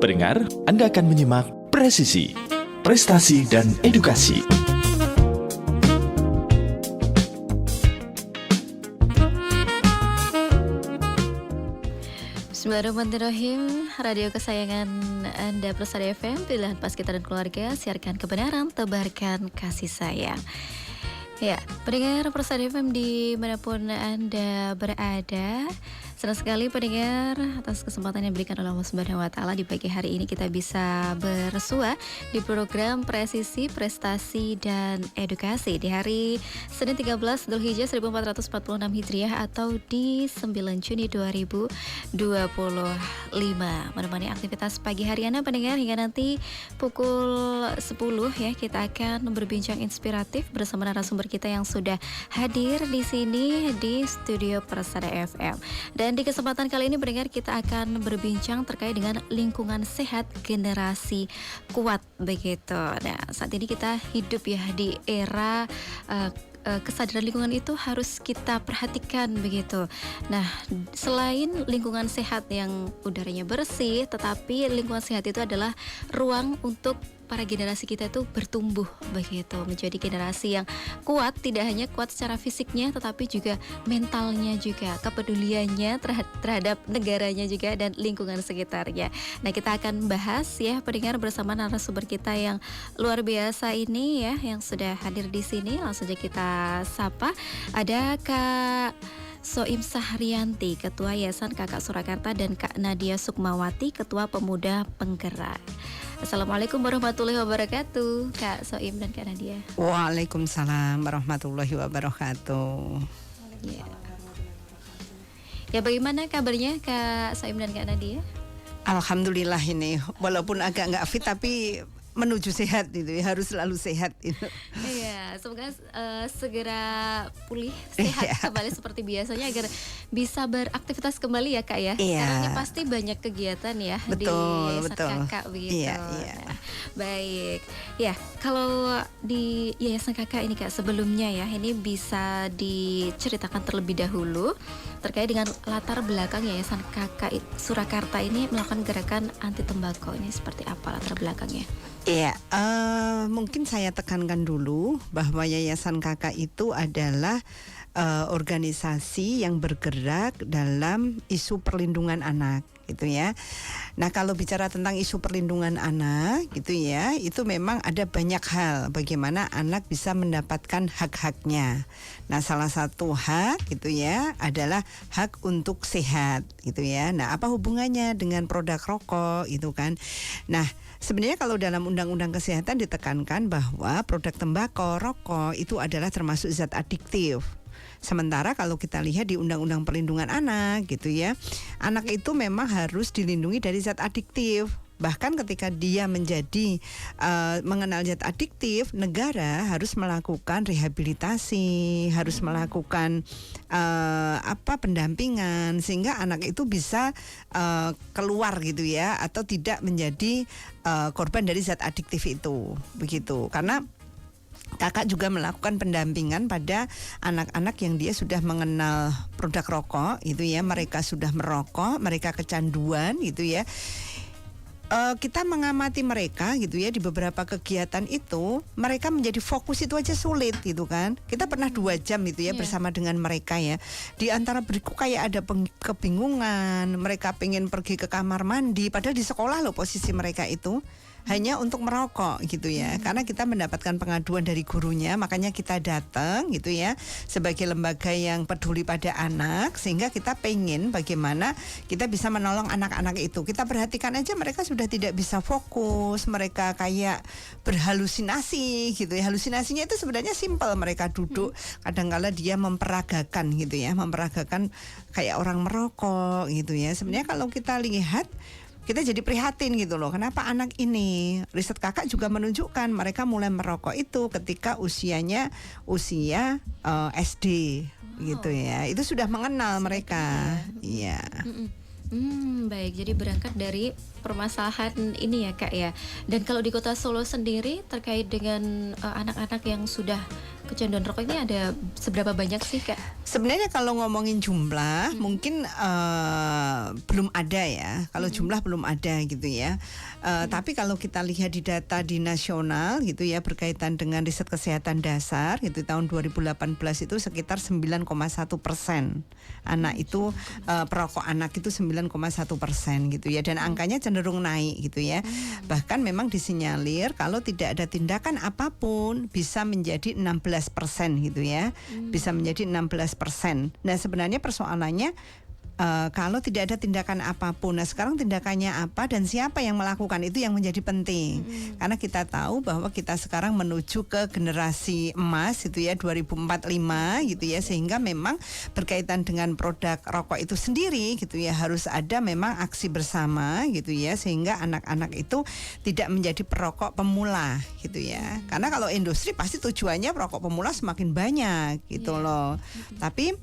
Pendengar, Anda akan menyimak Presisi, Prestasi dan Edukasi. Bismillahirrahmanirrahim. Radio kesayangan Anda Persada FM, pilihan pas kita dan keluarga, siarkan kebenaran, tebarkan kasih sayang. Ya, pendengar Persada FM dimanapun Anda berada, senang sekali pendengar atas kesempatan yang diberikan oleh Allah Subhanahu wa Ta'ala. Di pagi hari ini kita bisa bersua di program Presisi, Prestasi dan Edukasi di hari Senin 13 Dzulhijjah 1446 Hijriah atau di 9 Juni 2025. Menemani aktivitas pagi hari Anda pendengar hingga nanti pukul 10 ya, kita akan berbincang inspiratif bersama narasumber kita yang sudah hadir di sini di studio Persada FM. Dan di kesempatan kali ini pendengar kita akan berbincang terkait dengan lingkungan sehat generasi kuat begitu. Nah, saat ini kita hidup ya di era kesadaran lingkungan itu harus kita perhatikan begitu. Nah, selain lingkungan sehat yang udaranya bersih, tetapi lingkungan sehat itu adalah ruang untuk para generasi kita itu bertumbuh begitu, menjadi generasi yang kuat, tidak hanya kuat secara fisiknya tetapi juga mentalnya juga, kepeduliannya terhadap negaranya juga dan lingkungan sekitarnya. Nah, kita akan bahas ya pendengar bersama narasumber kita yang luar biasa ini ya, yang sudah hadir di sini. Langsung saja kita sapa. Ada Kak Soim Sahrianti, Ketua Yayasan Kakak Surakarta, dan Kak Nadia Sukmawati, Ketua Pemuda Penggerak. Assalamualaikum warahmatullahi wabarakatuh, Kak Soim dan Kak Nadia. Waalaikumsalam warahmatullahi wabarakatuh. Ya, bagaimana kabarnya Kak Soim dan Kak Nadia? Alhamdulillah ini, walaupun agak nggak fit tapi menuju sehat itu ya, harus selalu sehat itu. Iya, semoga segera pulih sehat kembali seperti biasanya agar bisa beraktivitas kembali ya Kak ya. Iya. Karena ini pasti banyak kegiatan ya di Yayasan Kakak begitu. Iya. Nah, baik. Ya, kalau di Yayasan Kakak ini Kak sebelumnya ya, ini bisa diceritakan terlebih dahulu terkait dengan latar belakang Yayasan Kakak Surakarta ini melakukan gerakan anti tembakau. Ini seperti apa latar belakangnya? Iya, mungkin saya tekankan dulu bahwa Yayasan Kakak itu adalah organisasi yang bergerak dalam isu perlindungan anak gitu ya. Nah, kalau bicara tentang isu perlindungan anak gitu ya, itu memang ada banyak hal bagaimana anak bisa mendapatkan hak-haknya. Nah, salah satu hak gitu ya adalah hak untuk sehat gitu ya. Nah, apa hubungannya dengan produk rokok itu kan? Nah, sebenarnya kalau dalam Undang-Undang Kesehatan ditekankan bahwa produk tembakau, rokok itu adalah termasuk zat adiktif. Sementara kalau kita lihat di Undang-Undang Perlindungan Anak gitu ya, anak itu memang harus dilindungi dari zat adiktif. Bahkan ketika dia menjadi mengenal zat adiktif, negara harus melakukan rehabilitasi, harus melakukan pendampingan sehingga anak itu bisa keluar gitu ya, atau tidak menjadi korban dari zat adiktif itu begitu. Karena Kakak juga melakukan pendampingan pada anak-anak yang dia sudah mengenal produk rokok itu ya, mereka sudah merokok, mereka kecanduan gitu ya. Kita mengamati mereka gitu ya, di beberapa kegiatan itu mereka menjadi fokus itu aja sulit gitu kan. Kita pernah 2 jam itu ya bersama dengan mereka ya. Di antara beriku kayak ada kebingungan, mereka pengen pergi ke kamar mandi padahal di sekolah loh posisi mereka itu. Hanya untuk merokok gitu ya. Karena kita mendapatkan pengaduan dari gurunya, makanya kita datang gitu ya sebagai lembaga yang peduli pada anak, sehingga kita pengen bagaimana kita bisa menolong anak-anak itu. Kita perhatikan aja mereka sudah tidak bisa fokus, mereka kayak berhalusinasi gitu ya. Halusinasinya itu sebenarnya simpel, mereka duduk kadang-kala dia memperagakan gitu ya, memperagakan kayak orang merokok gitu ya. Sebenarnya kalau kita lihat, kita jadi prihatin gitu loh. Kenapa anak ini? Riset Kakak juga menunjukkan mereka mulai merokok itu ketika usia SD gitu ya. Itu sudah mengenal mereka. Iya. Baik, jadi berangkat dari permasalahan ini ya Kak ya. Dan kalau di Kota Solo sendiri terkait dengan anak-anak yang sudah kecanduan rokok ini ada seberapa banyak sih Kak? Sebenarnya kalau ngomongin jumlah mungkin belum ada ya. Kalau jumlah belum ada gitu ya. Tapi kalau kita lihat di data di nasional gitu ya, berkaitan dengan riset kesehatan dasar gitu, tahun 2018 itu sekitar 9,1% anak itu perokok anak itu 9,1% gitu ya, dan angkanya cenderung naik gitu ya. Bahkan memang disinyalir kalau tidak ada tindakan apapun bisa menjadi 16% gitu ya, bisa menjadi 16%. Nah sebenarnya persoalannya kalau tidak ada tindakan apapun, nah sekarang tindakannya apa dan siapa yang melakukan, itu yang menjadi penting. Karena kita tahu bahwa kita sekarang menuju ke generasi emas gitu ya, 2045 gitu ya, sehingga memang berkaitan dengan produk rokok itu sendiri gitu ya, harus ada memang aksi bersama gitu ya, sehingga anak-anak itu tidak menjadi perokok pemula gitu ya. Karena kalau industri pasti tujuannya perokok pemula semakin banyak gitu loh. Tapi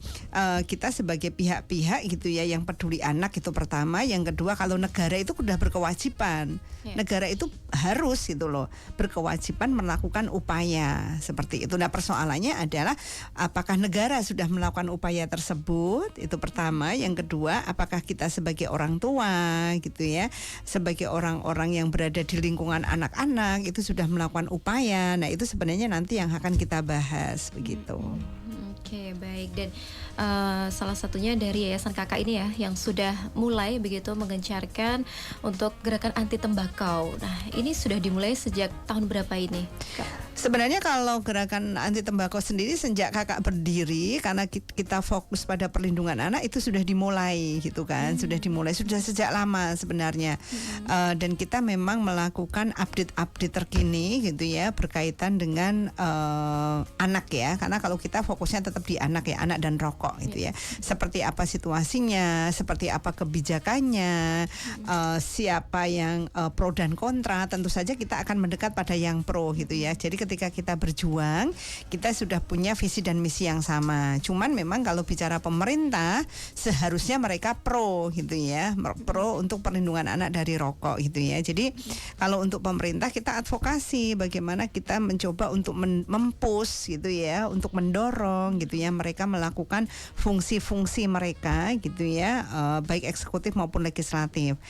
kita sebagai pihak-pihak gitu ya yang peduli anak itu pertama, yang kedua kalau negara itu sudah berkewajiban, negara itu harus gitu loh berkewajiban melakukan upaya seperti itu. Nah persoalannya adalah apakah negara sudah melakukan upaya tersebut, itu pertama. Yang kedua, apakah kita sebagai orang tua gitu ya, sebagai orang-orang yang berada di lingkungan anak-anak itu sudah melakukan upaya. Nah itu sebenarnya nanti yang akan kita bahas begitu. Oke, baik. Dan salah satunya dari Yayasan Kakak ini ya, yang sudah mulai begitu menggencarkan untuk gerakan anti tembakau. Nah, ini sudah dimulai sejak tahun berapa ini, Kak? Sebenarnya kalau gerakan anti tembakau sendiri sejak Kakak berdiri, karena kita fokus pada perlindungan anak, itu sudah dimulai gitu kan, sudah sejak lama sebenarnya. Dan kita memang melakukan update terkini gitu ya, berkaitan dengan anak ya, karena kalau kita fokusnya tetap di anak ya, anak dan rokok gitu ya. Seperti apa situasinya, seperti apa kebijakannya, siapa yang pro dan kontra, tentu saja kita akan mendekat pada yang pro gitu ya. Jadi ketika kita berjuang, kita sudah punya visi dan misi yang sama. Cuman memang kalau bicara pemerintah, seharusnya mereka pro gitu ya, pro untuk perlindungan anak dari rokok gitu ya. Jadi kalau untuk pemerintah kita advokasi bagaimana kita mencoba untuk mempush gitu ya, untuk mendorong gitu ya, mereka melakukan fungsi-fungsi mereka gitu ya, baik eksekutif maupun legislatif.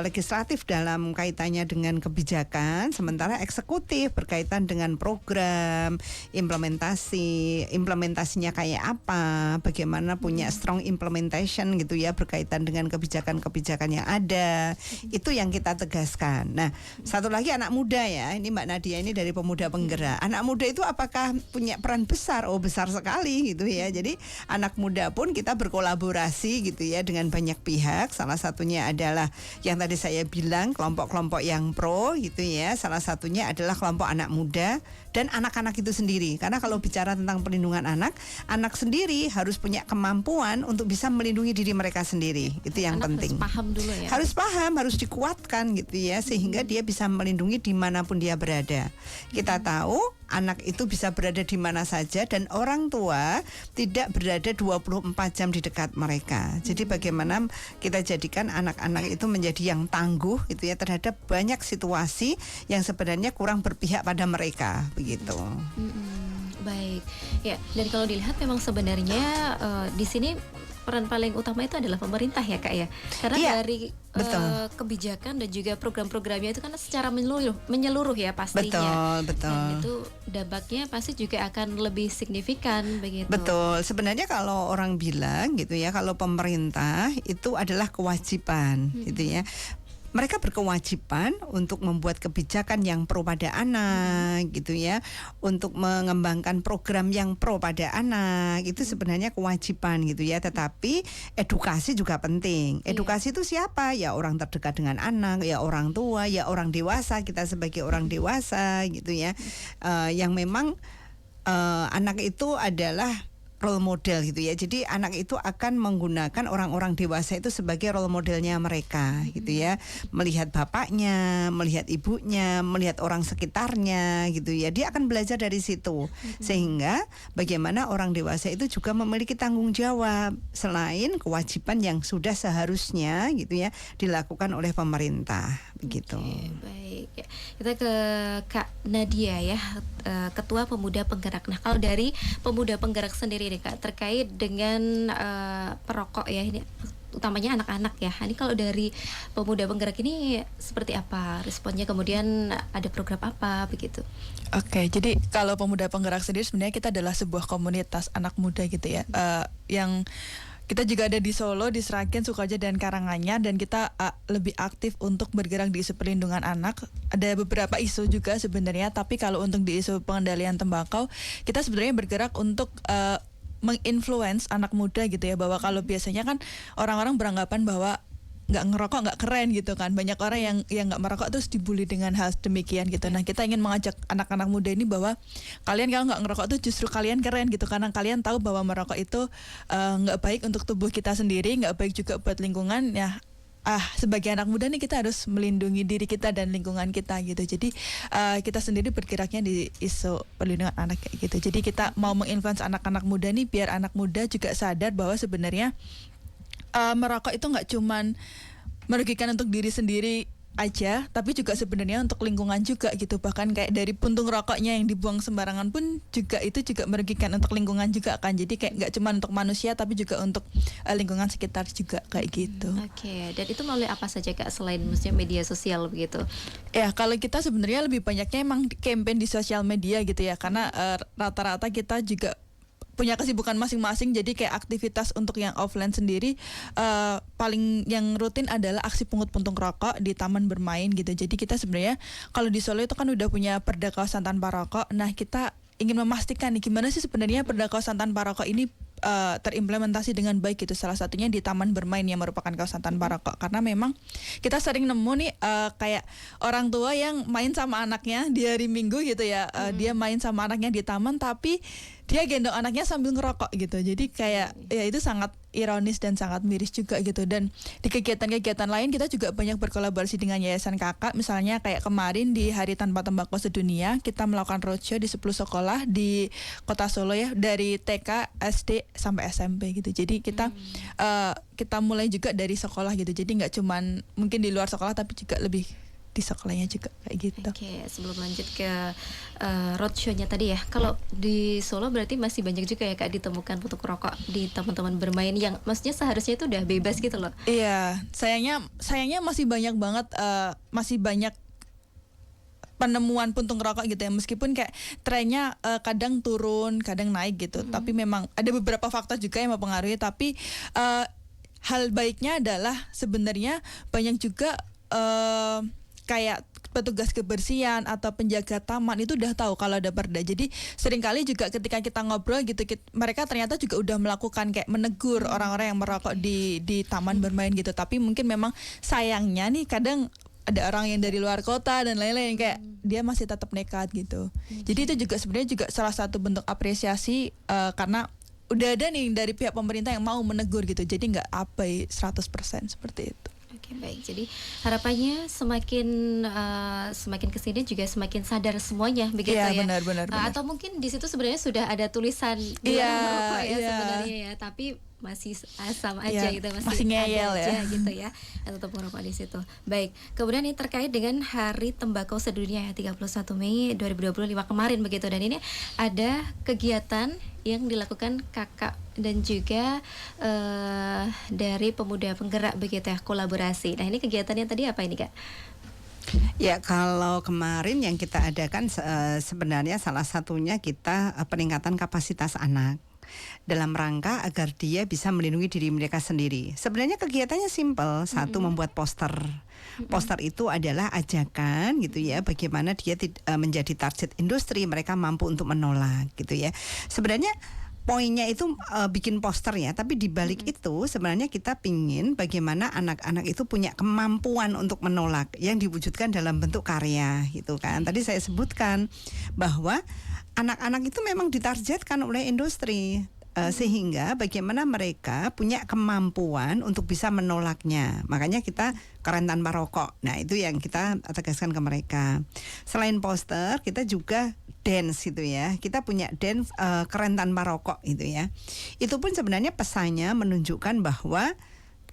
Legislatif dalam kaitannya dengan kebijakan, sementara eksekutif berkaitan dengan program, implementasinya kayak apa, bagaimana punya strong implementation gitu ya, berkaitan dengan kebijakan-kebijakan yang ada. Itu yang kita tegaskan. Nah, satu lagi anak muda ya, ini Mbak Nadia ini dari Pemuda Penggerak. Anak muda itu apakah punya peran besar? Oh, besar sekali gitu ya. Jadi anak muda pun kita berkolaborasi gitu ya dengan banyak pihak. Salah satunya adalah yang tadi saya bilang, kelompok-kelompok yang pro gitu ya. Salah satunya adalah kelompok anak muda dan anak-anak itu sendiri. Karena kalau bicara tentang perlindungan anak, anak sendiri harus punya kemampuan untuk bisa melindungi diri mereka sendiri. Itu yang anak penting. Harus paham dulu ya. Harus paham, harus dikuatkan gitu ya, sehingga dia bisa melindungi dimanapun dia berada. Kita tahu anak itu bisa berada di mana saja dan orang tua tidak berada 24 jam di dekat mereka. Jadi bagaimana kita jadikan anak-anak itu menjadi yang tangguh gitu ya terhadap banyak situasi yang sebenarnya kurang berpihak pada mereka begitu. Baik. Ya, dan kalau dilihat memang sebenarnya di sini peran paling utama itu adalah pemerintah ya Kak ya. Karena dari kebijakan dan juga program-programnya itu kan secara menyeluruh ya pastinya. Betul. Dan itu dampaknya pasti juga akan lebih signifikan begitu. Betul. Sebenarnya kalau orang bilang gitu ya, kalau pemerintah itu adalah kewajiban gitu ya. Mereka berkewajiban untuk membuat kebijakan yang pro pada anak gitu ya, untuk mengembangkan program yang pro pada anak, itu sebenarnya kewajiban gitu ya. Tetapi edukasi juga penting. Edukasi itu siapa? Ya orang terdekat dengan anak, ya orang tua, ya orang dewasa, kita sebagai orang dewasa gitu ya, yang memang anak itu adalah role model gitu ya. Jadi anak itu akan menggunakan orang-orang dewasa itu sebagai role modelnya mereka gitu ya. Melihat bapaknya, melihat ibunya, melihat orang sekitarnya gitu ya. Dia akan belajar dari situ. Sehingga bagaimana orang dewasa itu juga memiliki tanggung jawab selain kewajiban yang sudah seharusnya gitu ya dilakukan oleh pemerintah begitu. Oke, baik. Ya, kita ke Kak Nadia ya, Ketua Pemuda Penggerak. Nah, kalau dari Pemuda Penggerak sendiri nih Kak, terkait dengan perokok ya, ini utamanya anak-anak ya. Ini kalau dari Pemuda Penggerak ini seperti apa responnya? Kemudian ada program apa begitu? Oke, jadi kalau Pemuda Penggerak sendiri sebenarnya kita adalah sebuah komunitas anak muda gitu ya, yang kita juga ada di Solo, di Sragen, Sukoharjo, dan Karanganyar, dan kita lebih aktif untuk bergerak di isu perlindungan anak. Ada beberapa isu juga sebenarnya, tapi kalau untuk di isu pengendalian tembakau, kita sebenarnya bergerak untuk menginfluence anak muda gitu ya, bahwa kalau biasanya kan orang-orang beranggapan bahwa nggak ngerokok nggak keren gitu kan, banyak orang yang nggak merokok terus dibully dengan hal demikian gitu. Nah, kita ingin mengajak anak-anak muda ini bahwa kalian kalau nggak ngerokok tuh justru kalian keren gitu, karena kalian tahu bahwa merokok itu nggak baik untuk tubuh kita sendiri, nggak baik juga buat lingkungan ya. Sebagai anak muda nih kita harus melindungi diri kita dan lingkungan kita gitu. Jadi kita sendiri bergeraknya di isu perlindungan anak kayak gitu. Jadi kita mau menginfluence anak-anak muda nih biar anak muda juga sadar bahwa sebenarnya merokok itu nggak cuman merugikan untuk diri sendiri aja, tapi juga sebenarnya untuk lingkungan juga gitu. Bahkan kayak dari puntung rokoknya yang dibuang sembarangan pun juga itu juga merugikan untuk lingkungan juga kan. Jadi kayak nggak cuma untuk manusia tapi juga untuk lingkungan sekitar juga kayak gitu. Oke, dan itu melalui apa saja Kak selain maksudnya media sosial begitu? Ya, kalau kita sebenarnya lebih banyaknya emang campaign di sosial media gitu ya, karena rata-rata kita juga punya kesibukan masing-masing, jadi kayak aktivitas untuk yang offline sendiri paling yang rutin adalah aksi pungut puntung rokok di taman bermain gitu. Jadi kita sebenarnya kalau di Solo itu kan udah punya perda kawasan tanpa rokok. Nah, kita ingin memastikan nih gimana sih sebenarnya perda kawasan tanpa rokok ini terimplementasi dengan baik gitu. Salah satunya di taman bermain yang merupakan kawasan tanpa rokok, karena memang kita sering nemu nih kayak orang tua yang main sama anaknya di hari Minggu gitu ya, dia main sama anaknya di taman tapi dia gendong anaknya sambil ngerokok gitu. Jadi kayak ya itu sangat ironis dan sangat miris juga gitu. Dan di kegiatan-kegiatan lain kita juga banyak berkolaborasi dengan Yayasan Kakak. Misalnya kayak kemarin di Hari Tanpa Tembakau Sedunia kita melakukan roadshow di 10 sekolah di Kota Solo ya, dari TK, SD sampai SMP gitu. Jadi kita kita mulai juga dari sekolah gitu. Jadi nggak cuman mungkin di luar sekolah tapi juga lebih di sekolahnya juga kayak gitu. Oke, sebelum lanjut ke roadshow-nya tadi ya, kalau di Solo berarti masih banyak juga ya Kak ditemukan puntung rokok di teman-teman bermain yang maksudnya seharusnya itu udah bebas gitu loh. Iya, sayangnya masih banyak banget, masih banyak penemuan puntung rokok gitu ya, meskipun kayak trennya kadang turun, kadang naik gitu. Tapi memang ada beberapa faktor juga yang mempengaruhi. Tapi hal baiknya adalah sebenarnya banyak juga kayak petugas kebersihan atau penjaga taman itu udah tahu kalau ada perda. Jadi seringkali juga ketika kita ngobrol gitu, mereka ternyata juga udah melakukan kayak menegur orang-orang yang merokok di taman bermain gitu. Tapi mungkin memang sayangnya nih kadang ada orang yang dari luar kota dan lain-lain kayak dia masih tetap nekat gitu. Jadi itu juga sebenarnya juga salah satu bentuk apresiasi karena udah ada nih dari pihak pemerintah yang mau menegur gitu. Jadi nggak abai 100% seperti itu. Oke, baik. Jadi harapannya semakin kesini juga semakin sadar semuanya begitu ya. Benar. Atau mungkin di situ sebenarnya sudah ada tulisan merokok ya sebenarnya ya, tapi masih sama aja gitu, masih ngeyel ada aja ya gitu ya, atau tetap merokok di situ. Baik. Kemudian ini terkait dengan Hari Tembakau Sedunia ya, 31 Mei 2025 kemarin begitu, dan ini ada kegiatan yang dilakukan Kakak dan juga dari Pemuda Penggerak begitu ya, kolaborasi. Nah, ini kegiatannya tadi apa ini Kak? Ya, kalau kemarin yang kita adakan sebenarnya salah satunya kita peningkatan kapasitas anak dalam rangka agar dia bisa melindungi diri mereka sendiri. Sebenarnya kegiatannya simpel, satu membuat poster. Poster itu adalah ajakan gitu ya, bagaimana dia menjadi target industri, mereka mampu untuk menolak gitu ya. Sebenarnya poinnya itu bikin poster ya, tapi di balik itu sebenarnya kita pingin bagaimana anak-anak itu punya kemampuan untuk menolak yang diwujudkan dalam bentuk karya gitu kan. Tadi saya sebutkan bahwa anak-anak itu memang ditargetkan oleh industri, sehingga bagaimana mereka punya kemampuan untuk bisa menolaknya. Makanya kita keren tanpa rokok. Nah, itu yang kita tegaskan ke mereka. Selain poster, kita juga dance gitu ya. Kita punya dance keren tanpa rokok gitu ya. Itu pun sebenarnya pesannya menunjukkan bahwa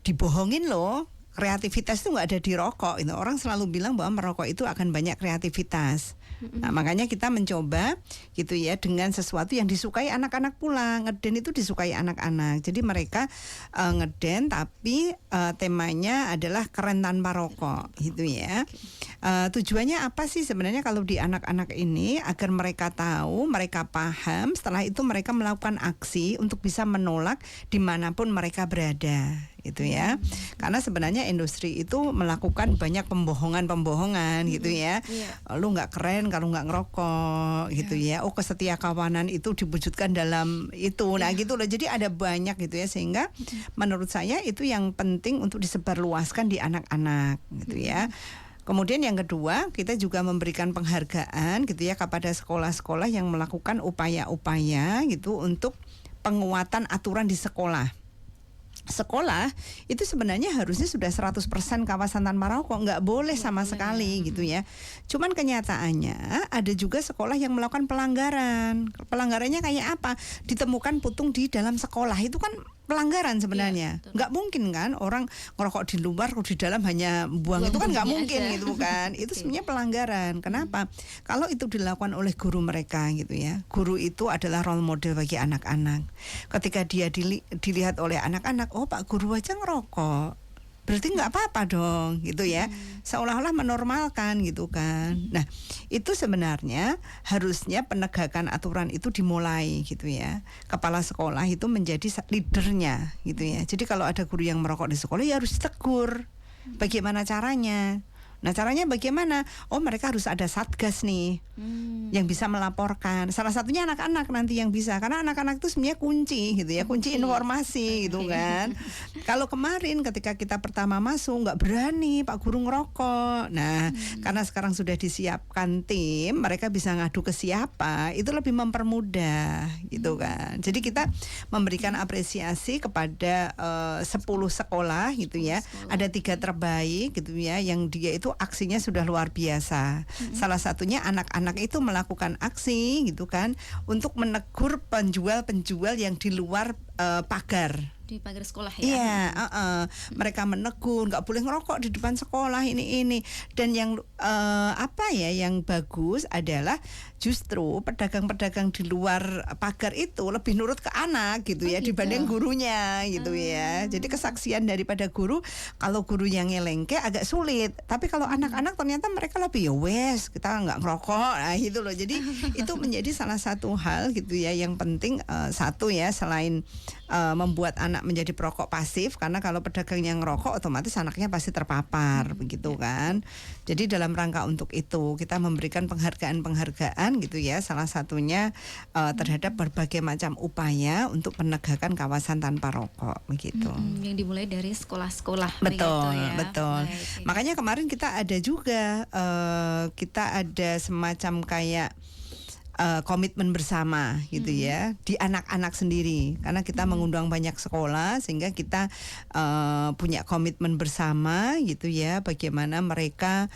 dibohongin loh kreativitas itu nggak ada di rokok. Itu orang selalu bilang bahwa merokok itu akan banyak kreativitas. Nah, makanya kita mencoba gitu ya dengan sesuatu yang disukai anak-anak pula. Ngeden itu disukai anak-anak. Jadi mereka ngeden tapi temanya adalah keren tanpa rokok gitu ya. Tujuannya apa sih sebenarnya kalau di anak-anak ini, agar mereka tahu, mereka paham, setelah itu mereka melakukan aksi untuk bisa menolak dimanapun mereka berada gitu ya. Karena sebenarnya industri itu melakukan banyak pembohongan gitu ya. Lu nggak keren kalau nggak ngerokok gitu ya. Oh, kesetia kawanan itu diwujudkan dalam itu. Nah gitu loh. Jadi ada banyak gitu ya, sehingga menurut saya itu yang penting untuk disebarluaskan di anak-anak gitu ya. Kemudian yang kedua, kita juga memberikan penghargaan gitu ya kepada sekolah-sekolah yang melakukan upaya-upaya gitu untuk penguatan aturan di sekolah. Sekolah itu sebenarnya harusnya sudah 100% kawasan tanpa rokok, nggak boleh sama sekali gitu ya. Cuman kenyataannya ada juga sekolah yang melakukan pelanggaran. Pelanggarannya kayak apa? Ditemukan putung di dalam sekolah, itu kan pelanggaran sebenarnya. Nggak mungkin kan orang ngerokok di luar, di dalam hanya buang itu kan nggak mungkin aja. gitu kan. Itu sebenarnya pelanggaran. Kenapa? Kalau itu dilakukan oleh guru mereka gitu ya. Guru itu adalah role model bagi anak-anak. Ketika dia dilihat oleh anak-anak, oh Pak Guru aja ngerokok, berarti nggak apa-apa dong gitu ya. Seolah-olah menormalkan gitu kan. Nah itu sebenarnya harusnya penegakan aturan itu dimulai gitu ya. Kepala sekolah itu menjadi leadernya gitu ya. Jadi kalau ada guru yang merokok di sekolah ya harus ditegur. Bagaimana caranya? Nah caranya bagaimana? Oh mereka harus ada satgas nih yang bisa melaporkan. Salah satunya anak-anak nanti yang bisa, karena anak-anak itu sebenarnya kunci gitu ya, kunci informasi gitu kan. Kalau kemarin ketika kita pertama masuk nggak berani Pak Guru ngerokok. Nah karena sekarang sudah disiapkan tim, mereka bisa ngadu ke siapa, itu lebih mempermudah gitu kan. Jadi kita memberikan apresiasi kepada 10 sekolah gitu ya. Ada 3 terbaik gitu ya, yang dia itu aksinya sudah luar biasa. Salah satunya anak-anak itu melakukan aksi gitu kan untuk menegur penjual-penjual yang di luar pagar. Di pagar sekolah ya. Iya, mereka menegur nggak boleh ngerokok di depan sekolah ini. Dan yang yang bagus adalah justru pedagang-pedagang di luar pagar itu lebih nurut ke anak gitu ya, gitu. dibanding gurunya gitu ya. Jadi kesaksian daripada guru, kalau guru yang ngelengke agak sulit. Tapi kalau anak-anak ternyata mereka lebih ya wes kita nggak ngerokok, nah gitu loh. Jadi itu menjadi salah satu hal gitu ya yang penting, satu ya, selain membuat anak menjadi perokok pasif, karena kalau pedagang yang ngerokok otomatis anaknya pasti terpapar begitu kan. Jadi dalam rangka untuk itu kita memberikan penghargaan gitu ya, salah satunya terhadap berbagai macam upaya untuk penegakan kawasan tanpa rokok begitu. Yang dimulai dari sekolah-sekolah. Betul, begitu ya. betul. Baik. Makanya kemarin kita ada juga kita ada semacam kayak komitmen bersama gitu ya di anak-anak sendiri, karena kita mengundang banyak sekolah sehingga kita punya komitmen bersama gitu ya, bagaimana mereka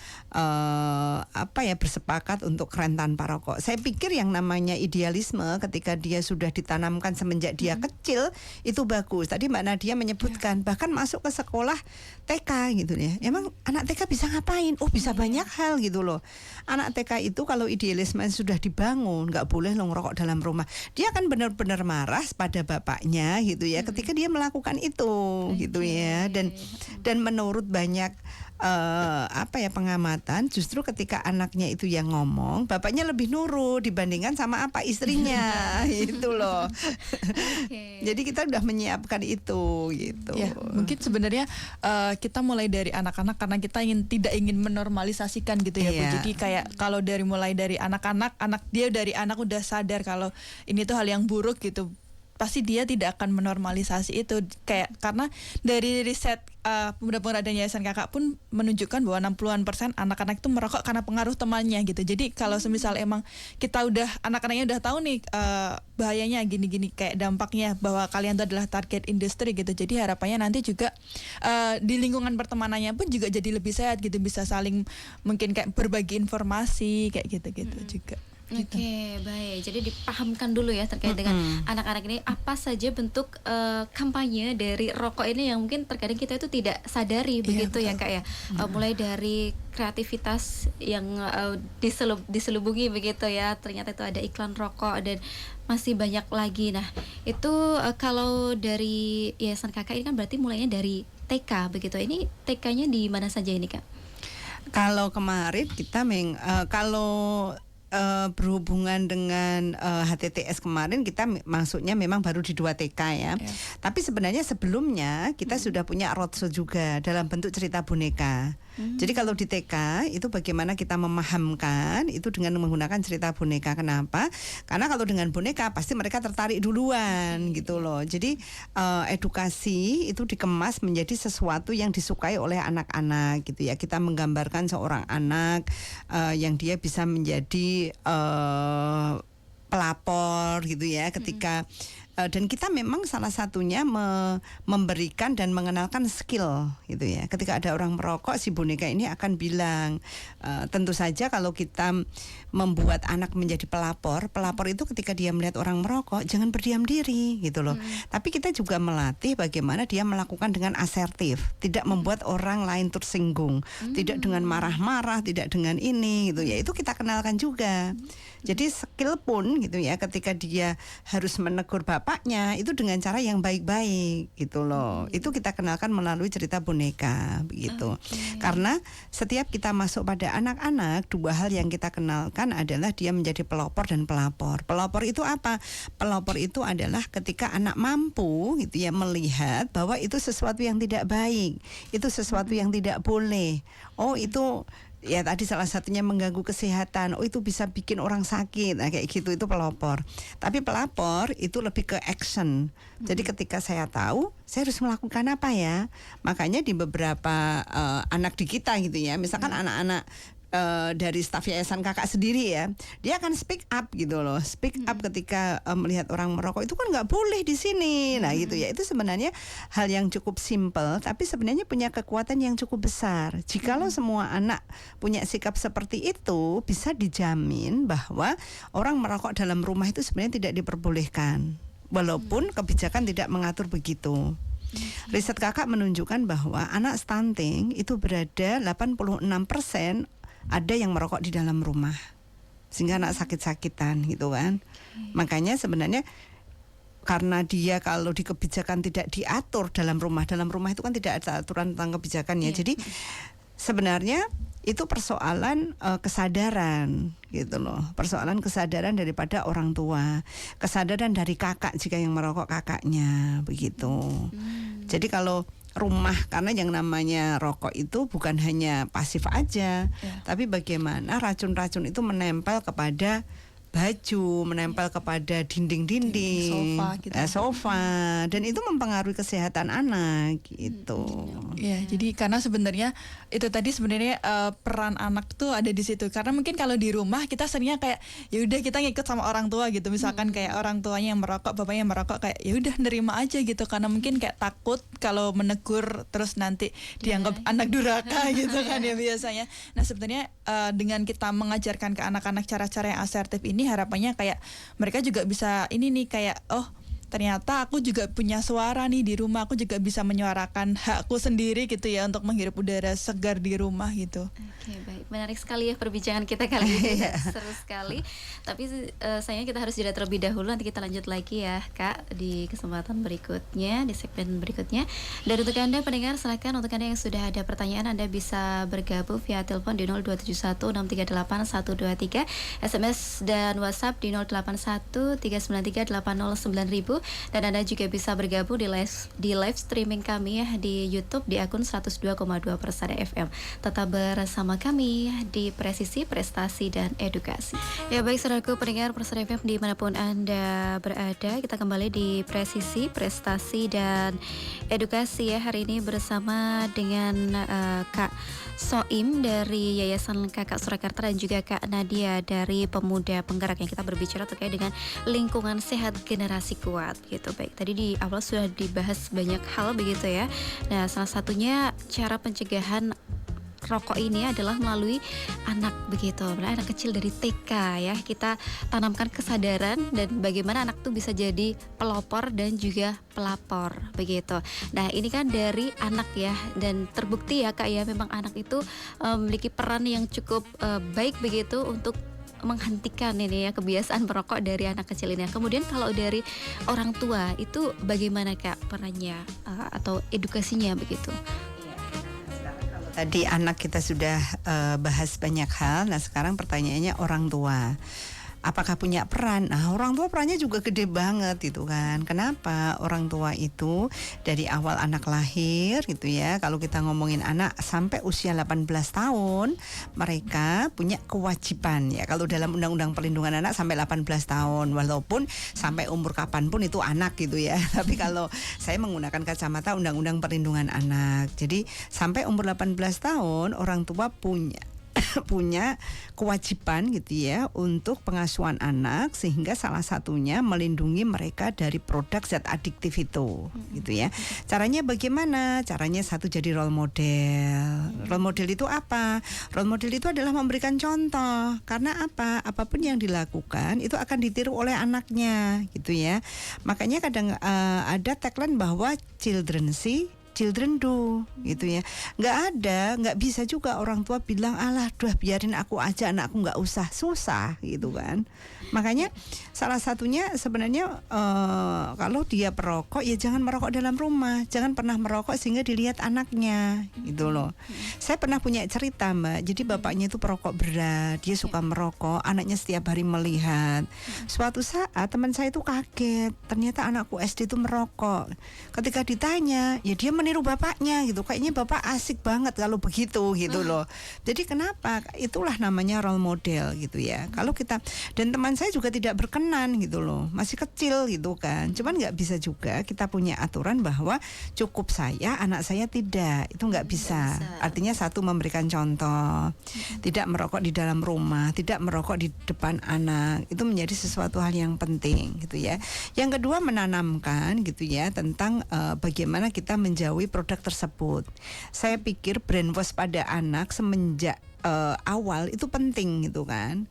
bersepakat untuk keren tanpa rokok. Saya pikir yang namanya idealisme ketika dia sudah ditanamkan semenjak dia kecil itu bagus. Tadi Mbak Nadia menyebutkan bahkan masuk ke sekolah TK gitu ya. Emang anak TK bisa ngapain? Oh bisa banyak hal gitu loh. Anak TK itu kalau idealisme sudah dibangun, nggak boleh lo ngerokok dalam rumah, dia akan benar-benar marah pada bapaknya gitu ya ketika dia melakukan itu gitu ya. Dan menurut banyak pengamatan, justru ketika anaknya itu yang ngomong, bapaknya lebih nurut dibandingkan sama istrinya gitu loh. Jadi kita udah menyiapkan itu gitu. Ya, mungkin sebenarnya kita mulai dari anak-anak karena kita tidak ingin menormalisasikan gitu ya Bu. Iya. Jadi kayak kalau mulai dari anak-anak, dari anak udah sadar kalau ini tuh hal yang buruk gitu, pasti dia tidak akan menormalisasi itu. Kayak karena dari riset pemuda-pemuda dan yayasan kakak pun menunjukkan bahwa 60% anak-anak itu merokok karena pengaruh temannya gitu. Jadi kalau semisal emang kita anak-anaknya udah tahu nih bahayanya gini-gini, kayak dampaknya bahwa kalian itu adalah target industri gitu. Jadi harapannya nanti juga di lingkungan pertemanannya pun juga jadi lebih sehat gitu, bisa saling mungkin kayak berbagi informasi kayak gitu-gitu juga. gitu. Oke, baik. Jadi dipahamkan dulu ya terkait dengan anak-anak ini apa saja bentuk kampanye dari rokok ini yang mungkin terkadang kita itu tidak sadari begitu ya Kak ya. Mulai dari kreativitas yang diselubungi begitu ya. Ternyata itu ada iklan rokok dan masih banyak lagi. Nah, itu kalau dari Yayasan Kakak ini kan berarti mulainya dari TK begitu. Ini TK-nya di mana saja ini Kak? Kalau kemarin kita kalau berhubungan dengan HTTS kemarin kita maksudnya memang baru di 2 TK ya. Tapi sebenarnya sebelumnya kita sudah punya roadshow juga dalam bentuk cerita boneka. Jadi kalau di TK itu bagaimana kita memahamkan itu dengan menggunakan cerita boneka. Kenapa? Karena kalau dengan boneka pasti mereka tertarik duluan gitu loh. Jadi edukasi itu dikemas menjadi sesuatu yang disukai oleh anak-anak gitu ya. Kita menggambarkan seorang anak yang dia bisa menjadi pelapor gitu ya ketika dan kita memang salah satunya memberikan dan mengenalkan skill gitu ya. Ketika ada orang merokok, si boneka ini akan bilang tentu saja kalau kita membuat anak menjadi pelapor itu ketika dia melihat orang merokok jangan berdiam diri gitu loh. Tapi kita juga melatih bagaimana dia melakukan dengan asertif, tidak membuat orang lain tersinggung, tidak dengan marah-marah, tidak dengan ini gitu ya. Itu kita kenalkan juga. Jadi skill pun gitu ya ketika dia harus menegur bapaknya itu dengan cara yang baik-baik gitu loh. Itu kita kenalkan melalui cerita boneka begitu. Karena setiap kita masuk pada anak-anak, 2 hal yang kita kenalkan adalah dia menjadi pelopor dan pelapor. Pelopor itu apa? Pelopor itu adalah ketika anak mampu gitu ya melihat bahwa itu sesuatu yang tidak baik, itu sesuatu yang tidak boleh. Oh itu ya tadi salah satunya mengganggu kesehatan. Oh itu bisa bikin orang sakit. Nah kayak gitu itu pelopor. Tapi pelapor itu lebih ke action. Jadi ketika saya tahu saya harus melakukan apa ya. Makanya di beberapa anak di kita gitu ya. Misalkan anak-anak dari staf yayasan kakak sendiri ya, dia akan speak up gitu loh, speak up ketika melihat orang merokok itu kan nggak boleh di sini, nah gitu ya. Itu sebenarnya hal yang cukup simple, tapi sebenarnya punya kekuatan yang cukup besar. Jikalau semua anak punya sikap seperti itu, bisa dijamin bahwa orang merokok dalam rumah itu sebenarnya tidak diperbolehkan, walaupun kebijakan tidak mengatur begitu. Riset kakak menunjukkan bahwa anak stunting itu berada 86% ada yang merokok di dalam rumah, sehingga anak sakit-sakitan gitu kan. Makanya sebenarnya karena dia kalau di kebijakan tidak diatur dalam rumah itu kan tidak ada aturan tentang kebijakannya. Jadi sebenarnya itu persoalan kesadaran gitu loh, persoalan kesadaran daripada orang tua, kesadaran dari kakak jika yang merokok kakaknya begitu. Jadi kalau rumah, karena yang namanya rokok itu bukan hanya pasif aja, tapi bagaimana racun-racun itu menempel kepada baju, menempel kepada dinding-dinding, sofa, gitu. Sofa, dan itu mempengaruhi kesehatan anak gitu. Ya, jadi karena sebenarnya itu tadi sebenarnya peran anak tuh ada di situ. Karena mungkin kalau di rumah kita seringnya kayak ya udah kita ngikut sama orang tua gitu. Misalkan kayak orang tuanya yang merokok, bapaknya yang merokok, kayak ya udah nerima aja gitu. Karena mungkin kayak takut kalau menegur terus nanti dianggap anak durhaka gitu kan ya biasanya. Nah, sebenarnya dengan kita mengajarkan ke anak-anak cara-cara yang asertif ini, harapannya kayak mereka juga bisa ini nih kayak oh ternyata aku juga punya suara nih di rumah, aku juga bisa menyuarakan hakku sendiri gitu ya untuk menghirup udara segar di rumah gitu. Oke, baik, menarik sekali ya perbincangan kita kali ini, seru sekali. Tapi sayangnya kita harus jeda terlebih dahulu, nanti kita lanjut lagi ya Kak di kesempatan berikutnya, di segmen berikutnya. Dan untuk Anda pendengar, silakan untuk Anda yang sudah ada pertanyaan, Anda bisa bergabung via telepon di 0271638123, SMS dan WhatsApp di 081393809000. Dan Anda juga bisa bergabung di live streaming kami ya di YouTube di akun 102,2 Persada FM. Tetap bersama kami di Presisi, Prestasi, dan Edukasi. Ya baik saudaraku pendengar Persada FM dimanapun Anda berada, kita kembali di Presisi, Prestasi, dan Edukasi ya. Hari ini bersama dengan Kak Soim dari Yayasan Kakak Surakarta dan juga Kak Nadia dari Pemuda Penggerak, yang kita berbicara terkait dengan lingkungan sehat generasi kuat gitu. Baik, tadi di awal sudah dibahas banyak hal begitu ya. Nah, salah satunya cara pencegahan rokok ini adalah melalui anak begitu, anak kecil dari TK ya. Kita tanamkan kesadaran dan bagaimana anak tuh bisa jadi pelopor dan juga pelapor begitu. Nah ini kan dari anak ya, dan terbukti ya Kak ya, memang anak itu memiliki peran yang cukup baik begitu untuk menghentikan ini ya kebiasaan merokok dari anak kecil ini. Kemudian kalau dari orang tua itu bagaimana Kak perannya atau edukasinya begitu? Tadi anak kita sudah bahas banyak hal. Nah sekarang pertanyaannya orang tua, apakah punya peran? Nah orang tua perannya juga gede banget gitu kan. Kenapa? Orang tua itu dari awal anak lahir gitu ya, kalau kita ngomongin anak sampai usia 18 tahun mereka punya kewajiban ya. Kalau dalam Undang-Undang Perlindungan Anak sampai 18 tahun, walaupun sampai umur kapanpun itu anak gitu ya. Tapi kalau saya menggunakan kacamata Undang-Undang Perlindungan Anak, jadi sampai umur 18 tahun orang tua punya kewajiban gitu ya untuk pengasuhan anak, sehingga salah satunya melindungi mereka dari produk zat adiktif itu gitu ya. Caranya bagaimana? Caranya satu, jadi role model. Role model itu apa? Role model itu adalah memberikan contoh. Karena apa? Apapun yang dilakukan itu akan ditiru oleh anaknya gitu ya. Makanya kadang ada tagline bahwa children see, children do gitu ya. Nggak bisa juga orang tua bilang alah biarin aku aja, anakku nggak usah, susah gitu kan. Makanya salah satunya sebenarnya kalau dia perokok ya jangan merokok dalam rumah, jangan pernah merokok sehingga dilihat anaknya gitu loh. Saya pernah punya cerita Mbak, jadi bapaknya itu perokok berat, dia suka merokok, anaknya setiap hari melihat. Suatu saat teman saya itu kaget, ternyata anakku SD itu merokok. Ketika ditanya ya dia meniru bapaknya gitu, kayaknya bapak asik banget kalau begitu gitu loh. Jadi kenapa? Itulah namanya role model gitu ya. Kalau kita, dan teman saya juga tidak berkenan gitu loh, masih kecil gitu kan. Cuman nggak bisa juga kita punya aturan bahwa cukup saya, anak saya tidak, itu nggak bisa. Artinya satu, memberikan contoh, tidak merokok di dalam rumah, tidak merokok di depan anak, itu menjadi sesuatu hal yang penting gitu ya. Yang kedua, menanamkan gitu ya tentang bagaimana kita menjauhi produk tersebut. Saya pikir brainwash pada anak semenjak awal itu penting gitu kan.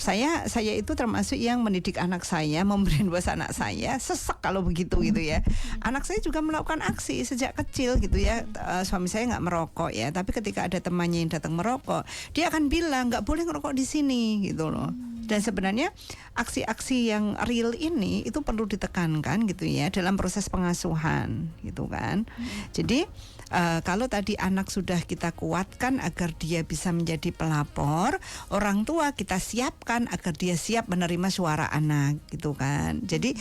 Saya itu termasuk yang mendidik anak saya, membrainwash anak saya, sesek kalau begitu gitu ya. Anak saya juga melakukan aksi sejak kecil gitu ya. Suami saya nggak merokok ya, tapi ketika ada temannya yang datang merokok, dia akan bilang nggak boleh ngerokok di sini gitu loh. Dan sebenarnya aksi-aksi yang real ini itu perlu ditekankan gitu ya dalam proses pengasuhan gitu kan. Jadi kalau tadi anak sudah kita kuatkan agar dia bisa menjadi pelapor, orang tua kita siapkan agar dia siap menerima suara anak gitu kan. Jadi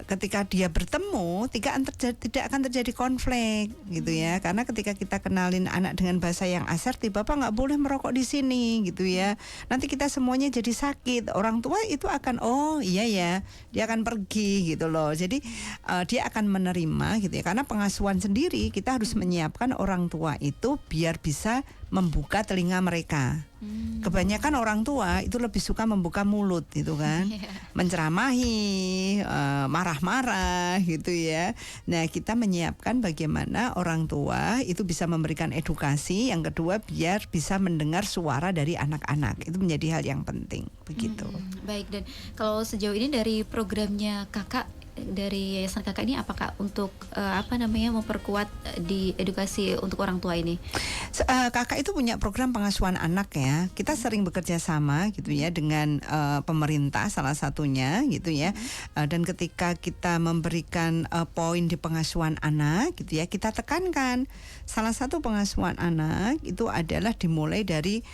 ketika dia bertemu tidak akan terjadi konflik gitu ya. Karena ketika kita kenalin anak dengan bahasa yang asertif, Bapak nggak boleh merokok di sini gitu ya. Nanti kita semuanya jadi sakit. Orang tua itu akan oh iya ya, dia akan pergi gitu loh. Jadi dia akan menerima gitu ya. Karena pengasuhan sendiri kita harus menyiapkan orang tua itu biar bisa membuka telinga mereka. Kebanyakan orang tua itu lebih suka membuka mulut gitu kan, menceramahi, marah-marah gitu ya. Nah kita menyiapkan bagaimana orang tua itu bisa memberikan edukasi. Yang kedua biar bisa mendengar suara dari anak-anak, itu menjadi hal yang penting begitu. Baik, dan kalau sejauh ini dari programnya Kakak, dari yayasan Kakak ini apakah untuk memperkuat di edukasi untuk orang tua ini? Kakak itu punya program pengasuhan anak ya. Kita sering bekerja sama gitu ya dengan pemerintah salah satunya gitu ya. Dan ketika kita memberikan poin di pengasuhan anak gitu ya, kita tekankan salah satu pengasuhan anak itu adalah dimulai dari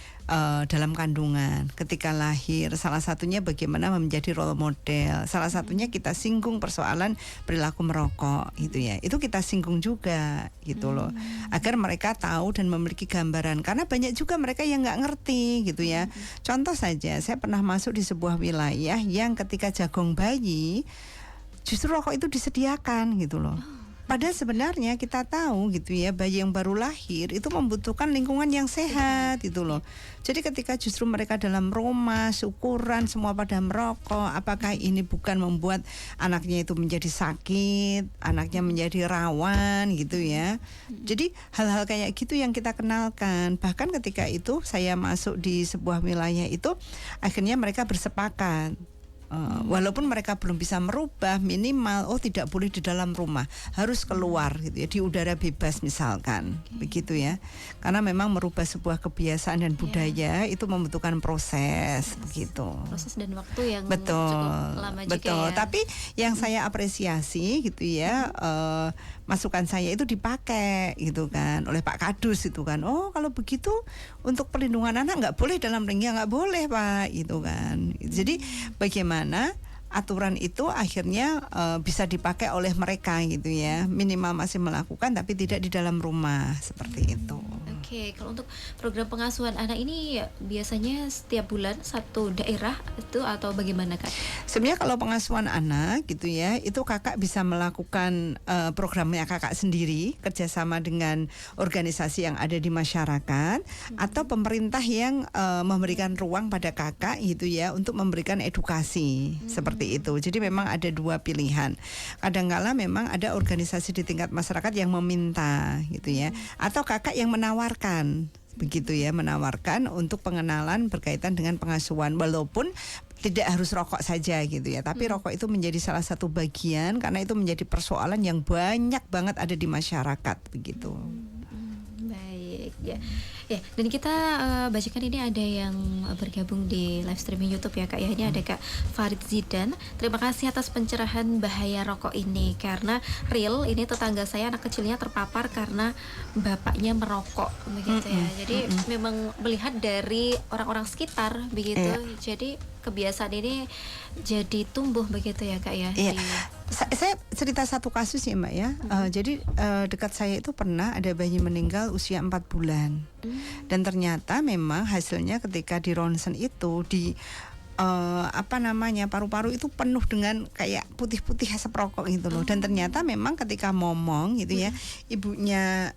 dalam kandungan, ketika lahir. Salah satunya bagaimana menjadi role model. Salah satunya kita singgung persoalan perilaku merokok gitu ya. Itu kita singgung juga gitu loh, agar mereka tahu dan memiliki gambaran. Karena banyak juga mereka yang nggak ngerti gitu ya. Contoh saja, saya pernah masuk di sebuah wilayah yang ketika jagung bayi justru rokok itu disediakan gitu loh. Padahal sebenarnya kita tahu gitu ya, bayi yang baru lahir itu membutuhkan lingkungan yang sehat gitu loh. Jadi ketika justru mereka dalam rumah, syukuran semua pada merokok, apakah ini bukan membuat anaknya itu menjadi sakit, anaknya menjadi rawan gitu ya. Jadi hal-hal kayak gitu yang kita kenalkan. Bahkan ketika itu saya masuk di sebuah wilayah itu, akhirnya mereka bersepakat. Walaupun mereka belum bisa merubah, minimal tidak boleh di dalam rumah, harus keluar gitu ya, di udara bebas misalkan, begitu ya. Karena memang merubah sebuah kebiasaan dan budaya itu membutuhkan proses begitu. Proses dan waktu yang Betul, cukup lama juga betul. ya. Tapi yang saya apresiasi gitu ya, masukan saya itu dipakai gitu kan oleh Pak Kadus itu kan. Oh kalau begitu untuk perlindungan anak nggak boleh dalam ring, ya nggak boleh Pak gitu kan. Jadi bagaimana aturan itu akhirnya bisa dipakai oleh mereka gitu ya, minimal masih melakukan tapi tidak di dalam rumah seperti itu. Oke, kalau untuk program pengasuhan anak ini biasanya setiap bulan satu daerah itu atau bagaimana Kak? Sebenarnya kalau pengasuhan anak gitu ya, itu kakak bisa melakukan programnya kakak sendiri kerjasama dengan organisasi yang ada di masyarakat atau pemerintah yang memberikan ruang pada kakak gitu ya untuk memberikan edukasi seperti itu. Jadi memang ada dua pilihan. Kadangkala memang ada organisasi di tingkat masyarakat yang meminta gitu ya, atau kakak yang menawarkan begitu ya, menawarkan untuk pengenalan berkaitan dengan pengasuhan, walaupun tidak harus rokok saja gitu ya, tapi rokok itu menjadi salah satu bagian karena itu menjadi persoalan yang banyak banget ada di masyarakat begitu. Baik ya. Ya, dan kita bacakan ini ada yang bergabung di live streaming YouTube ya Kak ya. Ini ada Kak Farid Zidan. Terima kasih atas pencerahan bahaya rokok ini, karena real ini tetangga saya anak kecilnya terpapar karena bapaknya merokok begitu ya. Jadi memang melihat dari orang-orang sekitar begitu. Jadi kebiasaan ini jadi tumbuh begitu ya Kak ya. Iya. Saya cerita satu kasus ya Mbak ya. Jadi dekat saya itu pernah ada bayi meninggal usia 4 bulan. Dan ternyata memang hasilnya ketika di ronsen itu di paru-paru itu penuh dengan kayak putih-putih asap rokok gitu loh. Dan ternyata memang ketika ngomong gitu ya, ibunya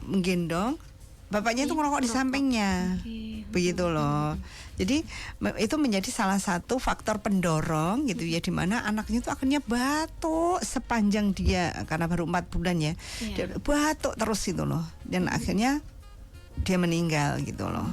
menggendong, bapaknya itu merokok di sampingnya. Begitu loh. Jadi itu menjadi salah satu faktor pendorong gitu ya, di mana anaknya itu akhirnya batuk sepanjang dia, karena baru 4 bulan ya. Dia batuk terus gitu loh. Dan akhirnya dia meninggal gitu loh.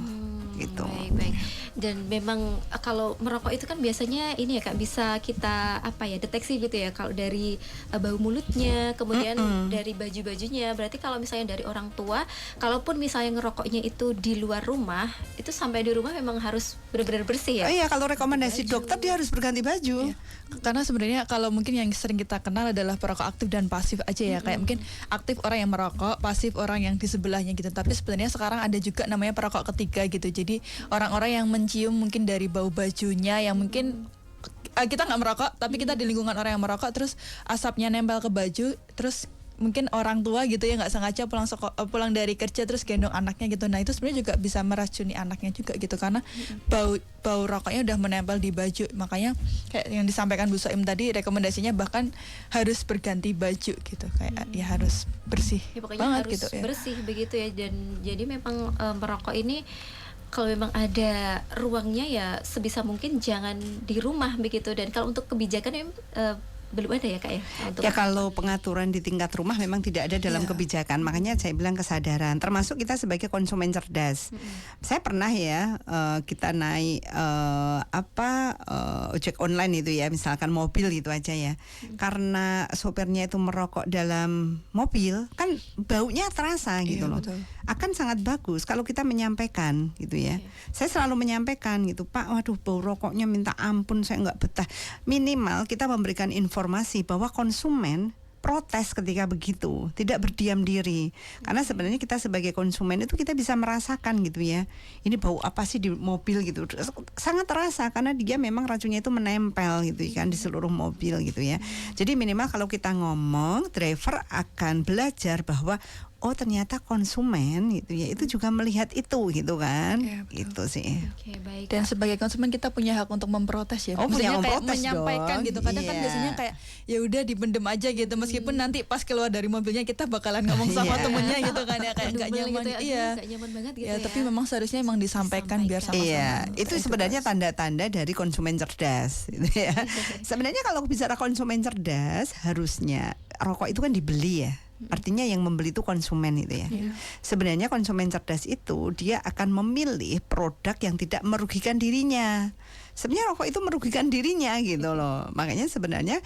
Gitu. Baik. Dan memang kalau merokok itu kan biasanya ini ya Kak, bisa kita deteksi gitu ya, kalau dari bau mulutnya, kemudian dari baju-bajunya. Berarti kalau misalnya dari orang tua, kalaupun misalnya ngerokoknya itu di luar rumah, itu sampai di rumah memang harus benar-benar bersih ya. Iya, kalau rekomendasi dokter dia harus berganti baju. Karena sebenarnya kalau mungkin yang sering kita kenal adalah perokok aktif dan pasif aja ya. Kayak mungkin aktif orang yang merokok, pasif orang yang di sebelahnya gitu. Tapi sebenarnya sekarang ada juga namanya perokok ketiga gitu. Jadi orang-orang yang mencium mungkin dari bau bajunya, yang mungkin kita nggak merokok tapi kita di lingkungan orang yang merokok, terus asapnya nempel ke baju, terus mungkin orang tua gitu ya nggak sengaja pulang dari kerja terus gendong anaknya gitu. Nah itu sebenarnya juga bisa meracuni anaknya juga gitu, karena bau rokoknya udah menempel di baju. Makanya kayak yang disampaikan Bu Soim tadi, rekomendasinya bahkan harus berganti baju gitu, kayak ya harus bersih Ya, pokoknya banget harus gitu ya. bersih begitu ya. Dan jadi memang merokok ini kalau memang ada ruangnya ya sebisa mungkin jangan di rumah begitu. Dan kalau untuk kebijakan belum ada ya Kak ya? Ya kalau pengaturan di tingkat rumah memang tidak ada dalam kebijakan. Makanya saya bilang kesadaran, termasuk kita sebagai konsumen cerdas. Saya pernah ya kita naik ojek online itu ya, misalkan mobil gitu aja ya. Karena sopirnya itu merokok dalam mobil, kan baunya terasa gitu loh. Betul. Akan sangat bagus kalau kita menyampaikan gitu ya. Saya selalu menyampaikan gitu, Pak, waduh bau rokoknya minta ampun, saya nggak betah. Minimal kita memberikan informasi bahwa konsumen protes ketika begitu, tidak berdiam diri. Karena sebenarnya kita sebagai konsumen itu kita bisa merasakan gitu ya, ini bau apa sih di mobil gitu, sangat terasa karena dia memang racunnya itu menempel gitu kan di seluruh mobil gitu ya. Jadi minimal kalau kita ngomong, driver akan belajar bahwa oh ternyata konsumen gitu ya, itu juga melihat itu gitu kan. Iya, betul. Itu sih. Oke, baik. Dan Kak. sebagai konsumen kita punya hak untuk memprotes ya. Oh, punya Maksudnya kayak memprotes menyampaikan dong. gitu. Kadang kan Iya. biasanya kayak ya udah dipendem aja gitu, meskipun nanti pas keluar dari mobilnya kita bakalan ngomong sama Iya. temennya gitu kan ya, kayak nggak Double nyaman. gitu ya, aduh, Iya. nggak nyaman banget gitu Ya, ya. tapi memang seharusnya emang disampaikan biar sama-sama. Iya, itu teredukasi. sebenarnya tanda-tanda dari konsumen cerdas, gitu ya. Sebenarnya kalau bicara konsumen cerdas, harusnya rokok itu kan dibeli ya. Artinya yang membeli itu konsumen itu ya. Sebenarnya konsumen cerdas itu dia akan memilih produk yang tidak merugikan dirinya. Sebenarnya rokok itu merugikan dirinya gitu loh. Makanya sebenarnya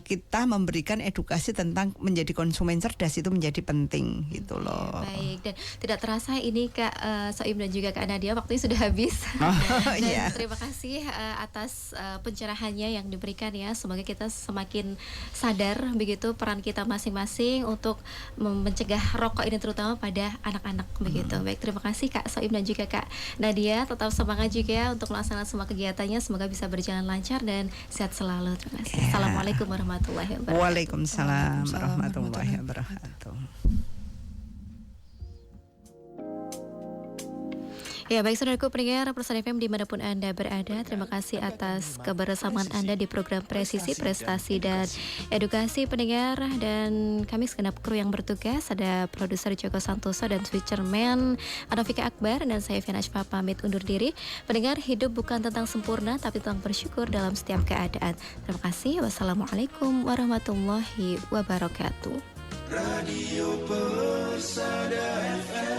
kita memberikan edukasi tentang menjadi konsumen cerdas itu menjadi penting gitu loh. Baik, dan tidak terasa ini Kak Soim dan juga Kak Nadia waktunya sudah habis. Oh, Dan iya. terima kasih atas pencerahannya yang diberikan ya. Semoga kita semakin sadar begitu peran kita masing-masing untuk mencegah rokok ini terutama pada anak-anak begitu. Baik, terima kasih Kak Soim dan juga Kak Nadia. Tetap semangat juga untuk melaksanakan semua kegiatannya. Semoga bisa berjalan lancar dan sehat selalu. Terima kasih. Ya. Assalamualaikum warahmatullahi wabarakatuh. Waalaikumsalam Waalaikumsalam warahmatullahi warahmatullahi wabarakatuh. Ya, baik saudaraku pendengar Persada FM dimanapun Anda berada, terima kasih atas kebersamaan Anda di program Presisi, Prestasi, dan Edukasi pendengar. Dan kami segenap kru yang bertugas, ada produser Joko Santoso dan switcherman Anofika Akbar, dan saya Fiana Ashfa pamit undur diri. Pendengar, hidup bukan tentang sempurna, tapi tentang bersyukur dalam setiap keadaan. Terima kasih. Wassalamualaikum warahmatullahi wabarakatuh. Radio Persada FM.